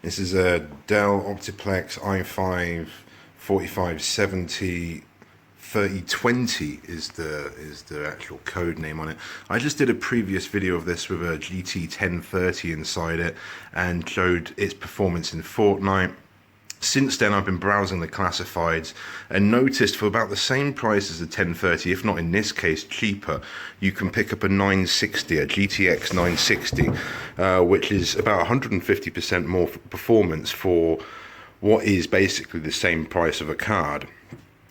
This is a Dell Optiplex i5 4570 3020 is the actual code name on it. I just did a previous video of this with a GT 1030 inside it and showed its performance in Fortnite. Since then, I've been browsing the classifieds and noticed for about the same price as the 1030, if not in this case cheaper, you can pick up a 960, a GTX 960, which is about 150% more performance for what is basically the same price of a card.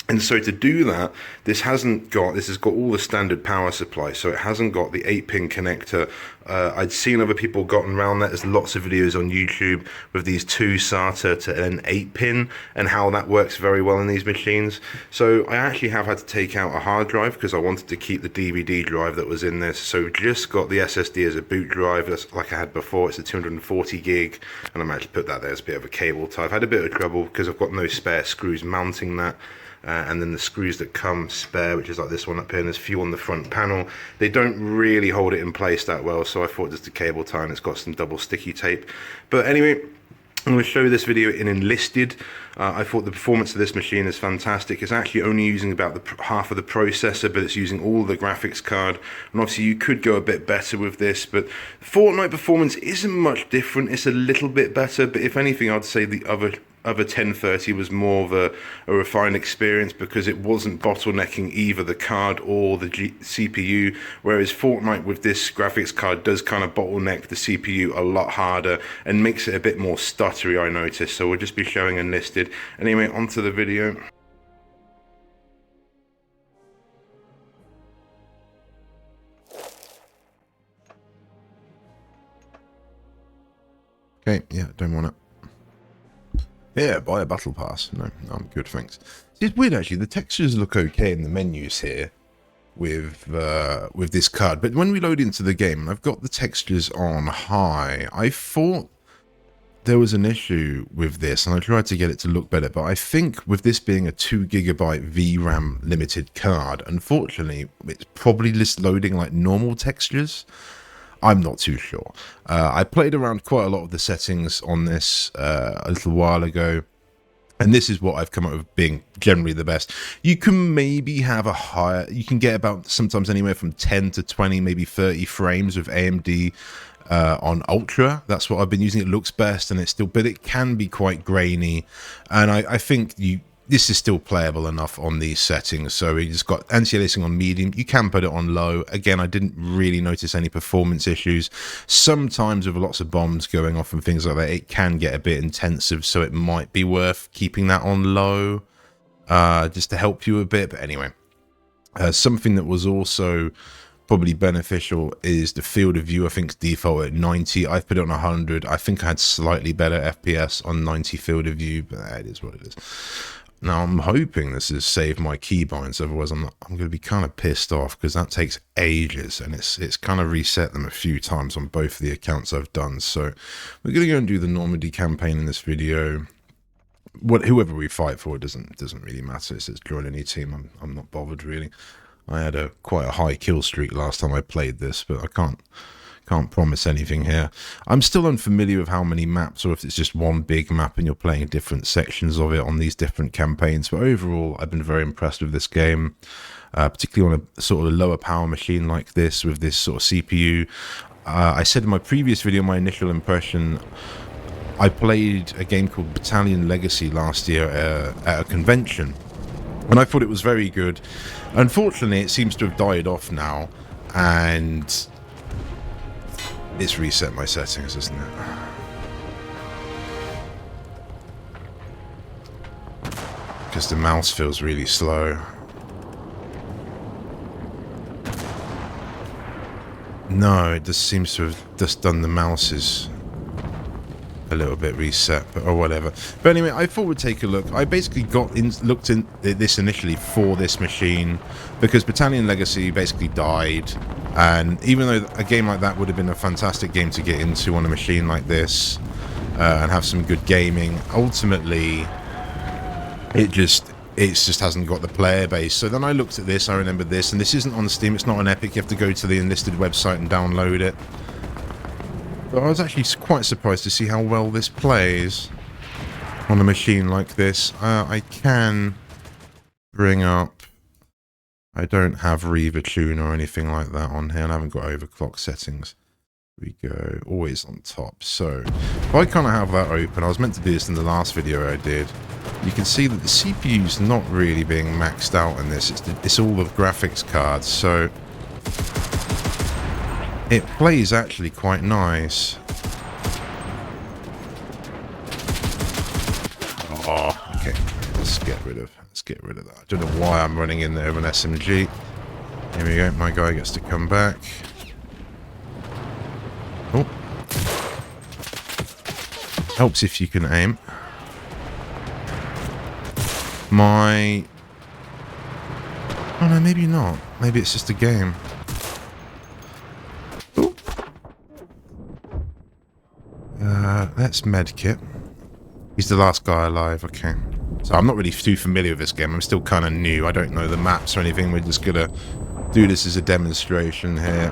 And so to do that, this has got all the standard power supply, so it hasn't got the 8-pin connector. I'd seen other people gotten around that. There's lots of videos on YouTube with these 2 SATA to an 8-pin and how that works very well in these machines. So I actually have had to take out a hard drive because I wanted to keep the DVD drive that was in this. So just got the SSD as a boot drive, that's like I had before. It's a 240 gig, and I'm actually put that there as a bit of a cable tie. I've had a bit of trouble because I've got no spare screws mounting that. And then the screws that come spare, which is like this one up here, and there's a few on the front panel. They don't really hold it in place that well, so I thought just a cable tie, and it's got some double sticky tape. But anyway, I'm going to show you this video in Enlisted. I thought the performance of this machine is fantastic. It's actually only using about half of the processor, but it's using all the graphics card. And obviously you could go a bit better with this, but Fortnite performance isn't much different. It's a little bit better, but if anything, I'd say the other 1030 was more of a refined experience because it wasn't bottlenecking either the card or the CPU, whereas Fortnite with this graphics card does kind of bottleneck the CPU a lot harder and makes it a bit more stuttery, I noticed. So we'll just be showing Enlisted. Anyway, onto the video. Okay, yeah, don't want it. Yeah, buy a battle pass. No, I'm good, thanks. It's weird actually. The textures look okay in the menus here with this card, but when we load into the game, and I've got the textures on high, I thought there was an issue with this, and I tried to get it to look better. But I think with this being a 2 GB VRAM limited card, unfortunately, it's probably just loading like normal textures. I'm not too sure. I played around quite a lot of the settings on this a little while ago, and this is what I've come up with being generally the best. You can maybe have a higher, you can get about sometimes anywhere from 10 to 20, maybe 30 frames with AMD on Ultra. That's what I've been using. It looks best, and it's still, but it can be quite grainy, and I think this is still playable enough on these settings. So it's got anti-aliasing on medium. You can put it on low. Again, I didn't really notice any performance issues. Sometimes with lots of bombs going off and things like that, it can get a bit intensive. So it might be worth keeping that on low just to help you a bit. But anyway, something that was also probably beneficial is the field of view. I think it's default at 90. I've put it on 100. I think I had slightly better FPS on 90 field of view, but it is what it is. Now, I'm hoping this has saved my keybinds, otherwise I'm going to be kind of pissed off because that takes ages, and it's kind of reset them a few times on both of the accounts I've done. So we're going to go and do the Normandy campaign in this video. Whoever we fight for, it doesn't really matter. It says join any team. I'm not bothered really. I had quite a high kill streak last time I played this, but I can't promise anything here. I'm still unfamiliar with how many maps, or if it's just one big map and you're playing different sections of it on these different campaigns. But overall, I've been very impressed with this game, particularly on a sort of a lower power machine like this with this sort of CPU. I said in my previous video, my initial impression, I played a game called Battalion Legacy last year at a convention, and I thought it was very good. Unfortunately, it seems to have died off now, and it's reset my settings, isn't it? Because the mouse feels really slow. No, it just seems to have just done the mouses a little bit reset, but or whatever. But anyway, I thought we'd take a look. I basically looked in this initially for this machine because Battalion Legacy basically died, and even though a game like that would have been a fantastic game to get into on a machine like this and have some good gaming, ultimately it just hasn't got the player base. So then I looked at this, I remembered this, and this isn't on Steam, it's not on Epic, you have to go to the Enlisted website and download it. But I was actually quite surprised to see how well this plays on a machine like this. I can bring up... I don't have Reaver Tune or anything like that on here, and I haven't got overclock settings. We go always on top. So if I kind of have that open, I was meant to do this in the last video I did. You can see that the CPU's not really being maxed out in this. It's all the graphics cards, so it plays actually quite nice. Oh, okay. Let's get rid of that. I don't know why I'm running in there with an SMG. Here we go. My guy gets to come back. Oh. Helps if you can aim. Oh no, maybe not. Maybe it's just a game. Oh. Let's medkit. He's the last guy alive, okay. So I'm not really too familiar with this game. I'm still kind of new. I don't know the maps or anything. We're just gonna do this as a demonstration here.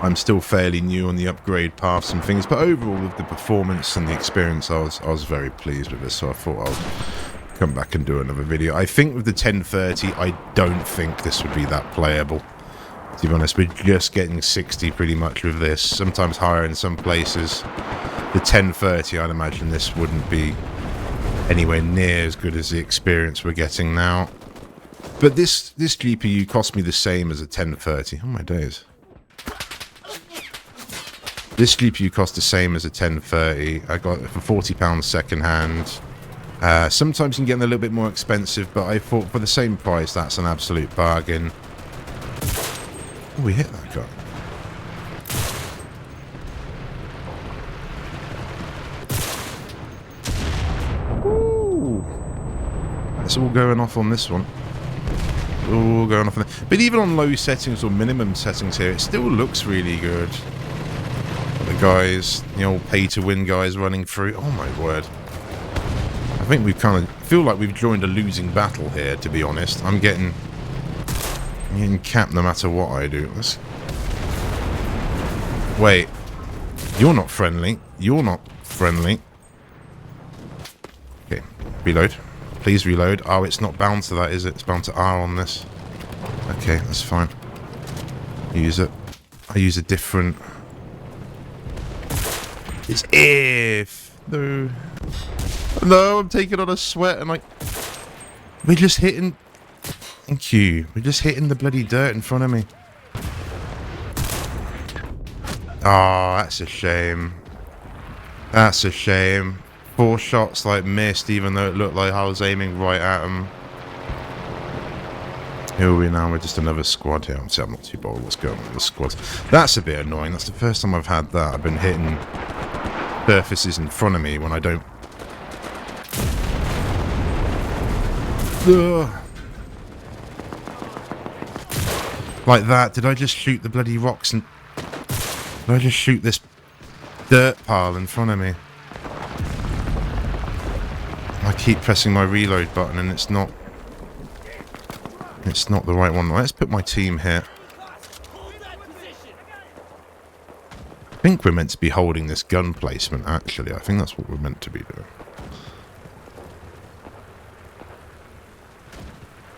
I'm still fairly new on the upgrade paths and things, but overall with the performance and the experience, I was very pleased with this, so I thought I'll come back and do another video. I think with the 1030, I don't think this would be that playable. To be honest, we're just getting 60 pretty much with this, sometimes higher in some places. The 1030, I'd imagine this wouldn't be anywhere near as good as the experience we're getting now. But this GPU cost me the same as a 1030. Oh my days. This GPU cost the same as a 1030. I got it for £40 second hand. Sometimes you can get them a little bit more expensive, but I thought for the same price, that's an absolute bargain. Oh, we hit that guy. Ooh. It's all going off on this one. All going off on it. But even on low settings or minimum settings here, it still looks really good. The guys, the old pay-to-win guys running through. Oh my word. I think we've kind of feel like we've joined a losing battle here, to be honest. I'm getting capped no matter what I do. Wait. You're not friendly. You're not friendly. Okay. Reload. Please reload. Oh, it's not bound to that, is it? It's bound to R on this. Okay, that's fine. Use it. I use a different... It's if... No. No, I'm taking on a sweat and we're just hitting... Thank you. We're just hitting the bloody dirt in front of me. Oh, that's a shame. That's a shame. 4 shots missed, even though it looked like I was aiming right at them. Here are we now? We're just another squad here. I'm not too bothered what's going on with the squads. That's a bit annoying. That's the first time I've had that. I've been hitting surfaces in front of me when I don't... Ugh. Like that. Did I just shoot the bloody rocks and... Did I just shoot this dirt pile in front of me? I keep pressing my reload button and it's not the right one. Let's put my team here. I think we're meant to be holding this gun placement, actually. I think that's what we're meant to be doing.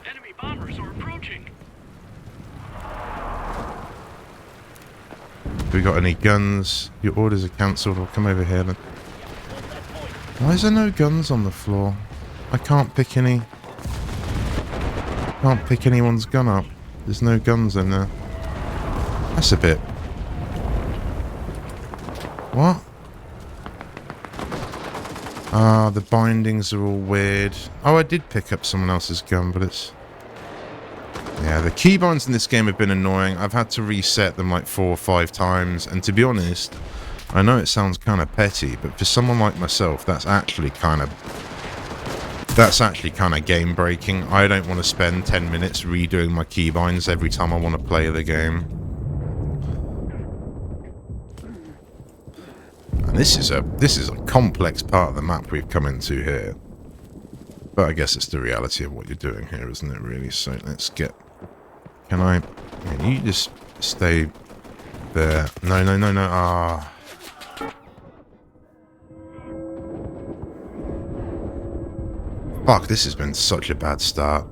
Enemy bombers are approaching. Have we got any guns? Your orders are cancelled. I'll come over here then. Why is there no guns on the floor? I can't pick any... Can't pick anyone's gun up. There's no guns in there. That's a bit... What? Ah, the bindings are all weird. Oh, I did pick up someone else's gun, but it's... Yeah, the keybinds in this game have been annoying. I've had to reset them like 4 or 5 times, and to be honest... I know it sounds kind of petty, but for someone like myself, that's actually kind of game breaking. I don't want to spend 10 minutes redoing my keybinds every time I want to play the game. And this is a complex part of the map we've come into here. But I guess it's the reality of what you're doing here, isn't it, really? So let's get... Can you just stay there? No. Ah. Fuck, this has been such a bad start.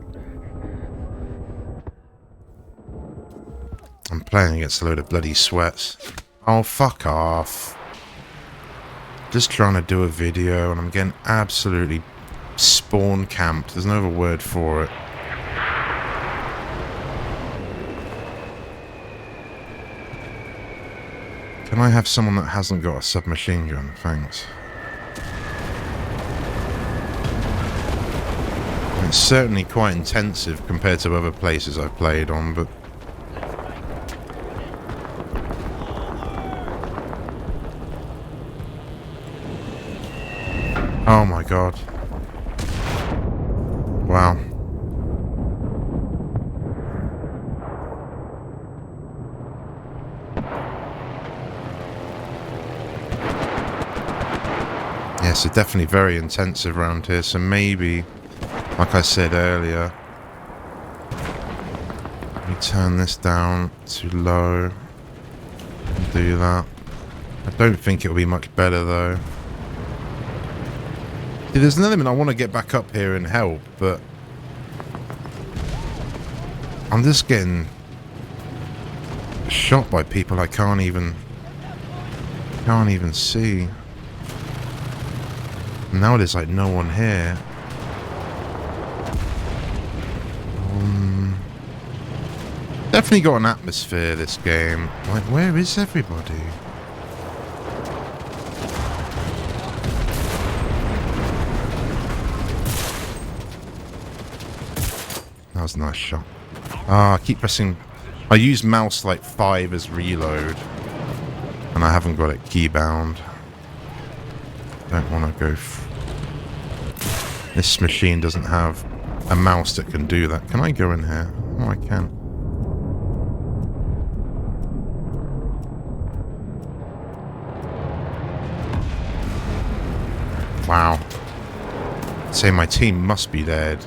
I'm playing against a load of bloody sweats. Oh, fuck off. Just trying to do a video and I'm getting absolutely spawn camped. There's no other word for it. Can I have someone that hasn't got a submachine gun? Thanks. It's certainly quite intensive compared to other places I've played on, but... Oh my god. Wow. Yes, it's definitely very intensive around here, so maybe, like I said earlier, let me turn this down to low and do that. I don't think it'll be much better though. See, there's an element I want to get back up here and help, but I'm just getting shot by people I can't even see. And now there's like no one here. Definitely got an atmosphere, this game. Like, where is everybody? That was a nice shot. Ah, I keep pressing... I use mouse like 5 as reload. And I haven't got it keybound. Don't want to go... This machine doesn't have a mouse that can do that. Can I go in here? Oh, I can. Wow. I'd say my team must be dead.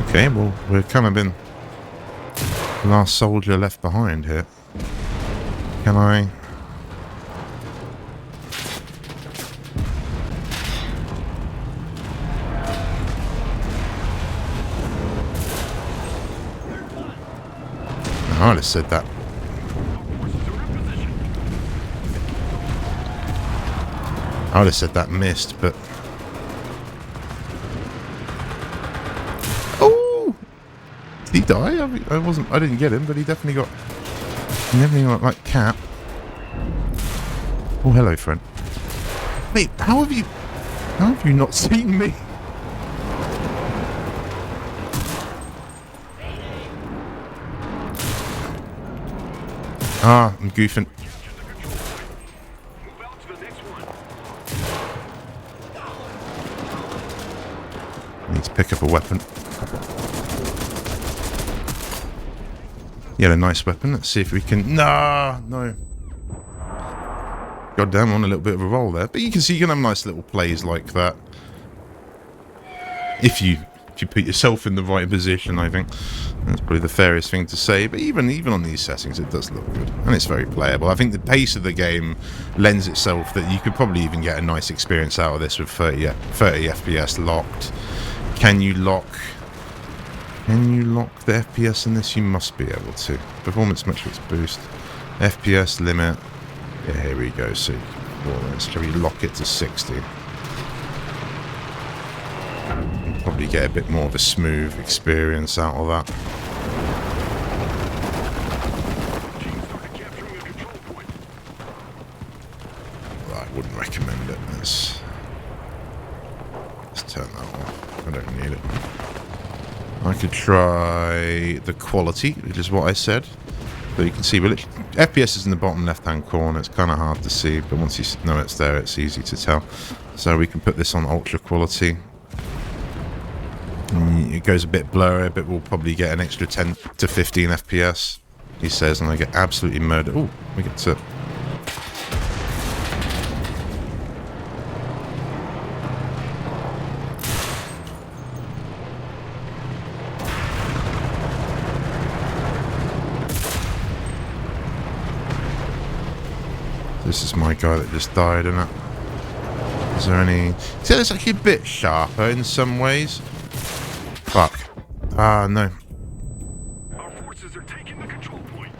Okay, well, we're kind of been the last soldier left behind here. Can I... I would have said that. I would have said that missed, but... Did he die? I didn't get him, but he definitely got... He definitely got, like, cap. Oh, hello, friend. Wait, how have you not seen me? Ah, I'm goofing. Need to pick up a weapon. Yeah, a nice weapon. Let's see if we can... Nah, no. God damn, on a little bit of a roll there. But you can see you can have nice little plays like that. If you put yourself in the right position, I think. That's probably the fairest thing to say. But even on these settings, it does look good. And it's very playable. I think the pace of the game lends itself that you could probably even get a nice experience out of this with 30 FPS locked. Can you lock the FPS in this? You must be able to. Performance metrics boost. FPS limit. Yeah, here we go. See. Shall we lock it to 60? You'll probably get a bit more of a smooth experience out of that. Well, I wouldn't recommend it. Let's turn that off. I don't need it. I could try the quality, which is what I said. But you can see, well, FPS is in the bottom left-hand corner. It's kind of hard to see, but once you know it's there, it's easy to tell. So we can put this on ultra quality. It goes a bit blurry, but we'll probably get an extra 10 to 15 FPS, he says, and I get absolutely murdered. Oh, we get to... This is my guy that just died, isn't it? Is there any... See, it's actually a bit sharper in some ways. Fuck. Ah, no. Our forces are taking the control point.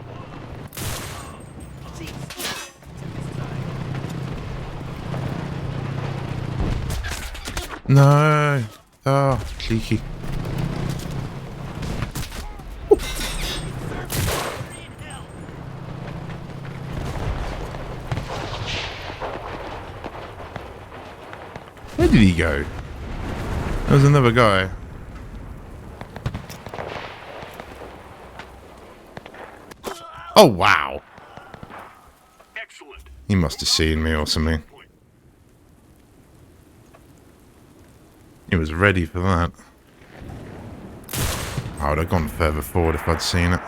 No. Oh, cheeky. Where did he go? There was another guy. Oh, wow. Excellent. He must have seen me or something. He was ready for that. I would have gone further forward if I'd seen it.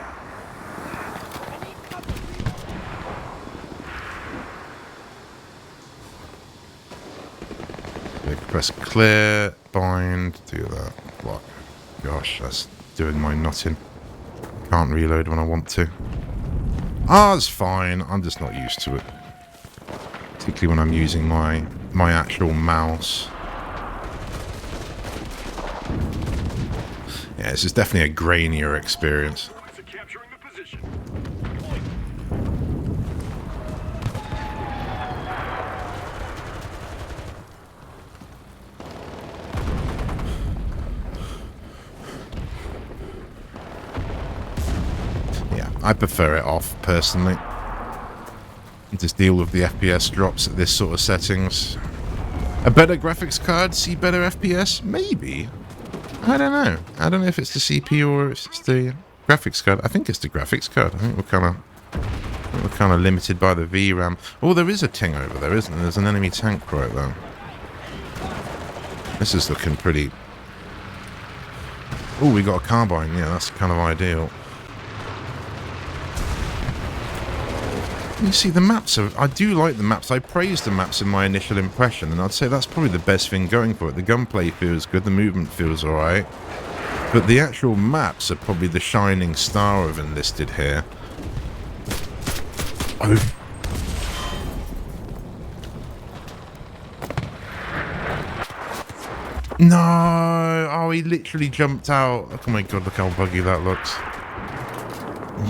Press clear, bind, do that. What? Gosh, that's doing my nutting. Can't reload when I want to. Ah, it's fine. I'm just not used to it. Particularly when I'm using my actual mouse. Yeah, this is definitely a grainier experience. Capturing the position. Yeah, I prefer it off, personally. Just deal with the FPS drops at this sort of settings. A better graphics card, see better FPS? Maybe. I don't know. I don't know if it's the CPU or if it's the graphics card. I think it's the graphics card. I think we're kind of limited by the VRAM. Oh, there is a ting over there, isn't there? There's an enemy tank right there. This is looking pretty... Oh, we got a carbine. Yeah, that's kind of ideal. You see, the maps are... I do like the maps. I praised the maps in my initial impression, and I'd say that's probably the best thing going for it. The gunplay feels good, the movement feels alright. But the actual maps are probably the shining star of Enlisted here. Oh. No! Oh, he literally jumped out. Oh my god, look how buggy that looks.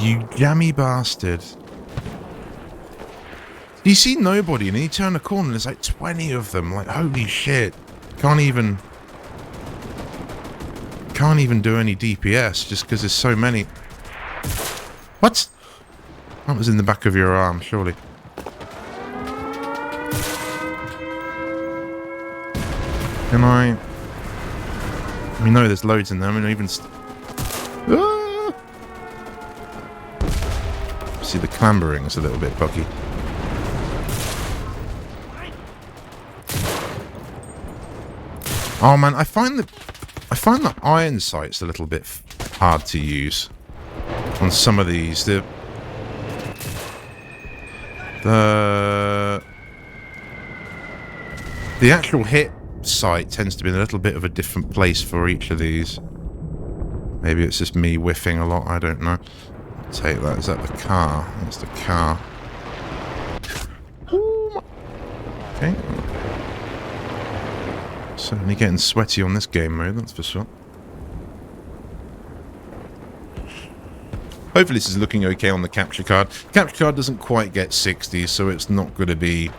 You jammy bastard. You see nobody, and then you turn the corner and there's like 20 of them. Like, holy shit. Can't even do any DPS just because there's so many. What? That was in the back of your arm, surely. Can I... We know there's loads in there. I mean, even... Ah! See, the clambering is a little bit buggy. Oh man, I find the iron sights a little bit hard to use on some of these. The actual hit sight tends to be in a little bit of a different place for each of these. Maybe it's just me whiffing a lot. I don't know. Take that. Is that the car? That's the car. Ooh. Okay. Certainly getting sweaty on this game mode, that's for sure. Hopefully this is looking okay on the capture card. Capture card doesn't quite get 60, so it's not going to be...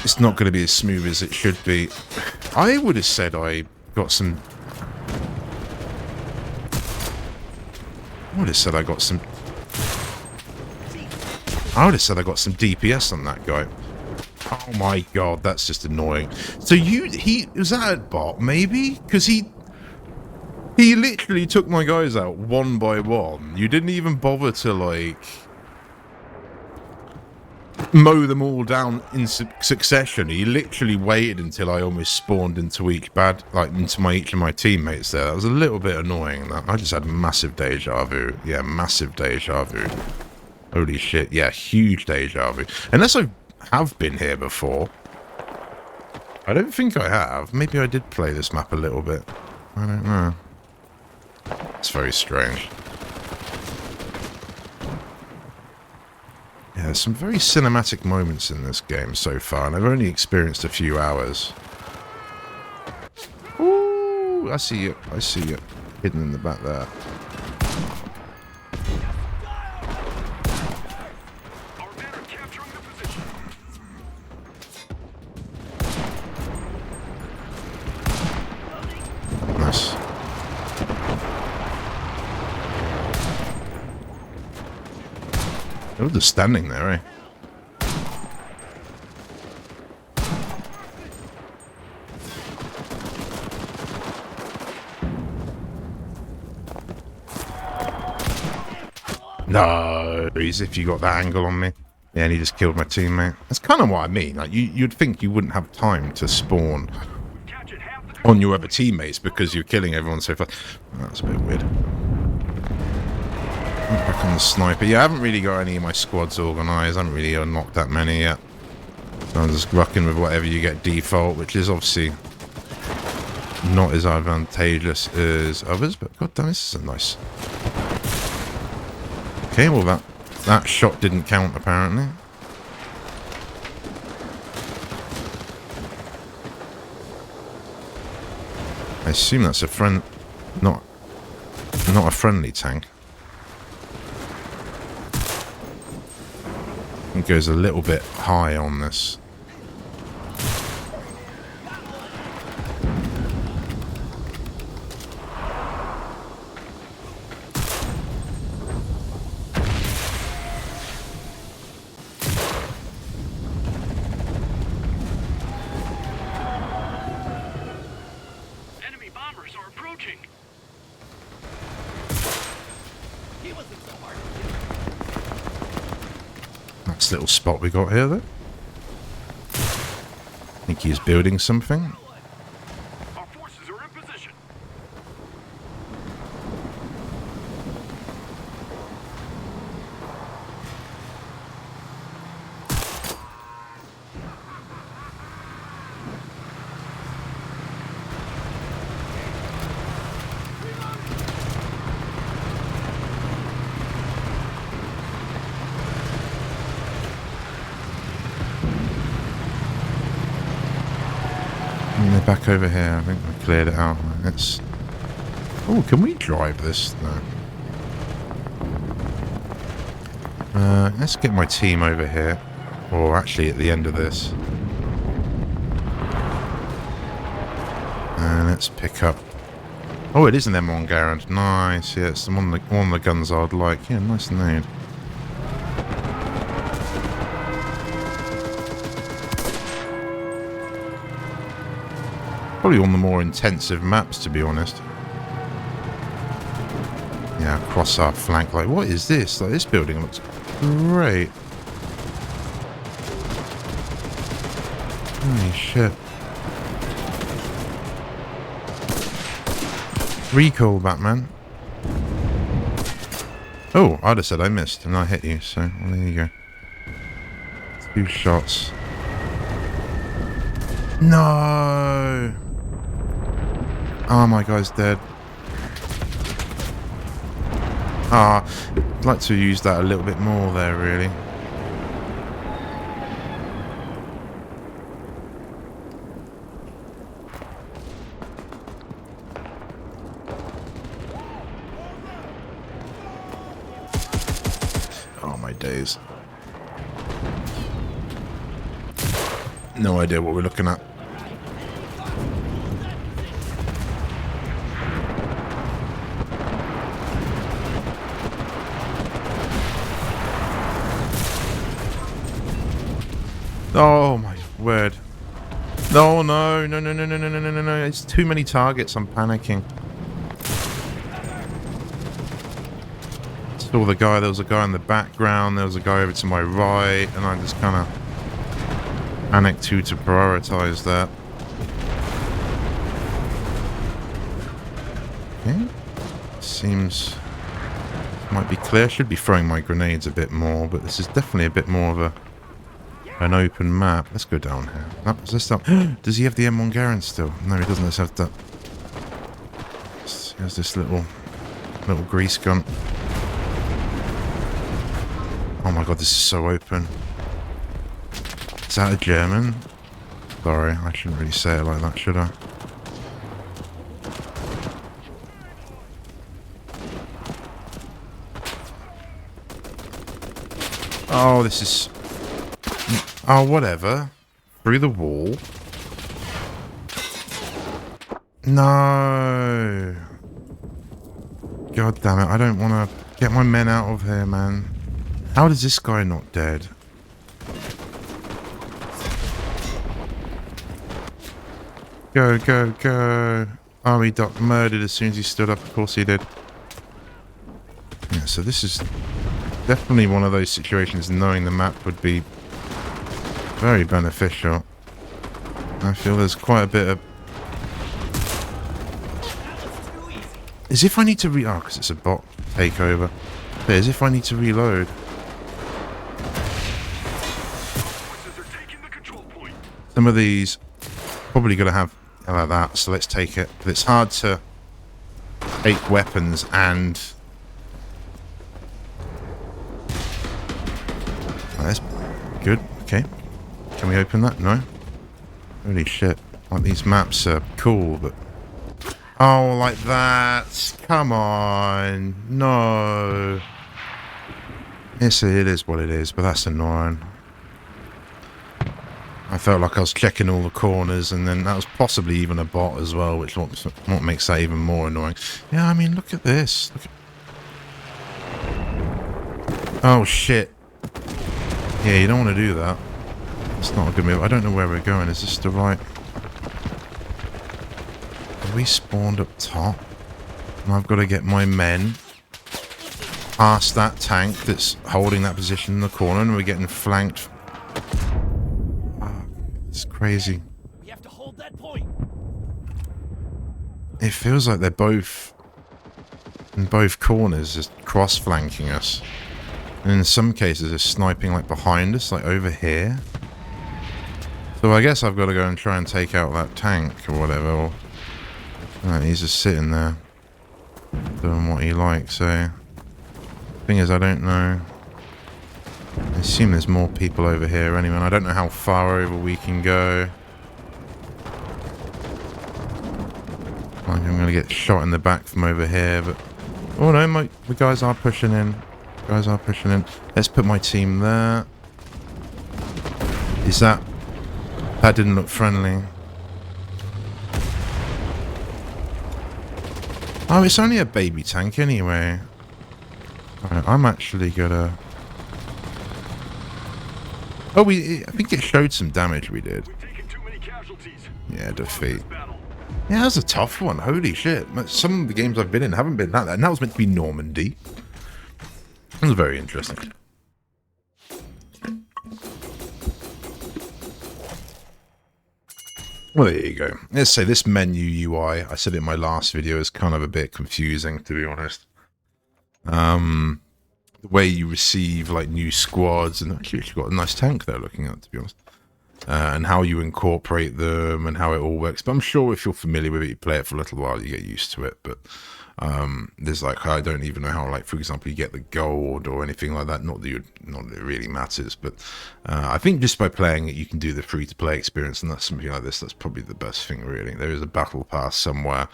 It's not going to be as smooth as it should be. I would have said I got some... I would have said I got some DPS on that guy. Oh my god, that's just annoying. So was that a bot, maybe? Because he literally took my guys out one by one. You didn't even bother to, like, mow them all down in succession. He literally waited until I almost spawned into each of my teammates there. That was a little bit annoying. That I just had massive deja vu. Yeah, massive deja vu. Holy shit. Yeah, huge deja vu. Unless I have been here before. I don't think I have. Maybe I did play this map a little bit. I don't know. It's very strange. There's some very cinematic moments in this game so far, and I've only experienced a few hours. Ooh, I see you. I see you. Hidden in the back there. Our men are capturing the position. Nice. They're just standing there, eh? No, as if you got that angle on me. Yeah, and he just killed my teammate. That's kind of what I mean. Like you'd think you wouldn't have time to spawn Captured half the on your other teammates because you're killing everyone so fast. That's a bit weird. Back on the sniper. Yeah, I haven't really got any of my squads organised. I haven't really unlocked that many yet. So I'm just rocking with whatever you get default, which is obviously not as advantageous as others. But god damn, this is a nice. Okay, well that shot didn't count apparently. I assume that's a friend, not a friendly tank. It goes a little bit high on this. enemy bombers are approaching. Nice little spot we got here, though. I think he's building something. Our forces are in position. And they're back over here. I think we cleared it out. Let's. Oh, can we drive this? No. Let's get my team over here. Or actually at the end of this. And let's pick up. Oh, it is an M1 Garand. Nice. Yeah, it's one of the guns I'd like. Yeah, nice nade. Probably on the more intensive maps, to be honest. Yeah, across our flank. Like, what is this? Like, this building looks great. Holy shit. Recall, Batman. Oh, I'd have said I missed, and I hit you, so well, there you go. 2 shots. No! Oh, my guy's dead. Ah, I'd like to use that a little bit more there, really. Oh, my days. No idea what we're looking at. Oh my word. No, no, no, no, no, no, no, no, no, no, no. It's too many targets. I'm panicking. Saw the guy. There was a guy in the background. There was a guy over to my right. And I just kind of panicked to prioritize that. Okay. Seems might be clear. Should be throwing my grenades a bit more. But this is definitely a bit more of an open map. Let's go down here. Oh, is this stuff? Does he have the M1 Garand still? No, he doesn't. Let's have that. Here's this little grease gun. Oh my god, this is so open. Is that a German? Sorry, I shouldn't really say it like that, should I? Oh, this is... Oh, whatever. Through the wall. No. God damn it, I don't want to get my men out of here, man. How is this guy not dead? Go, go, go. Oh, he got murdered as soon as he stood up. Of course he did. Yeah, so this is definitely one of those situations knowing the map would be very beneficial. I feel there's quite a bit of... As if I need to oh, because it's a bot takeover. But as if I need to reload. Some of these probably going to have like that, so let's take it. But it's hard to take weapons and... Oh, that's good. Okay. Can we open that? No. Holy shit. Like, these maps are cool, but... Oh, like that. Come on. No. Yes, it is what it is, but that's annoying. I felt like I was checking all the corners, and then that was possibly even a bot as well, which what makes that even more annoying. Yeah, I mean, look at this. Look at... Oh, shit. Yeah, you don't want to do that. It's not a good move. I don't know where we're going. Is this the right... Have we spawned up top? And I've got to get my men past that tank that's holding that position in the corner, and we're getting flanked. Oh, it's crazy. We have to hold that point. It feels like they're both in both corners, just cross-flanking us. And in some cases, they're sniping like behind us, like over here. So I guess I've got to go and try and take out that tank or whatever. Or, he's just sitting there doing what he likes. So thing is, I don't know. I assume there's more people over here anyway. And I don't know how far over we can go. Like I'm going to get shot in the back from over here, but oh no, the guys are pushing in. Guys are pushing in. Let's put my team there. Is that... That didn't look friendly. Oh, it's only a baby tank anyway. Alright, I'm actually gonna... Oh, I think it showed some damage we did. Yeah, defeat. Yeah, that was a tough one. Holy shit. Some of the games I've been in haven't been that. And that was meant to be Normandy. It was very interesting. Well, there you go. Let's say this menu UI, I said it in my last video, is kind of a bit confusing, to be honest. The way you receive, like, new squads, and actually you've got a nice tank there looking at, to be honest. And how you incorporate them and how it all works. But I'm sure if you're familiar with it, you play it for a little while, you get used to it. But there's like, I don't even know how, like, for example, you get the gold or anything like that. Not that it really matters, but I think just by playing it, you can do the free-to-play experience, and that's something like this. That's probably the best thing, really. There is a battle pass somewhere.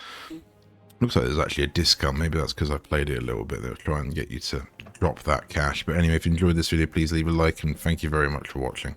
Looks like there's actually a discount. Maybe that's because I played it a little bit. They'll try and get you to drop that cash. But anyway, if you enjoyed this video, please leave a like, and thank you very much for watching.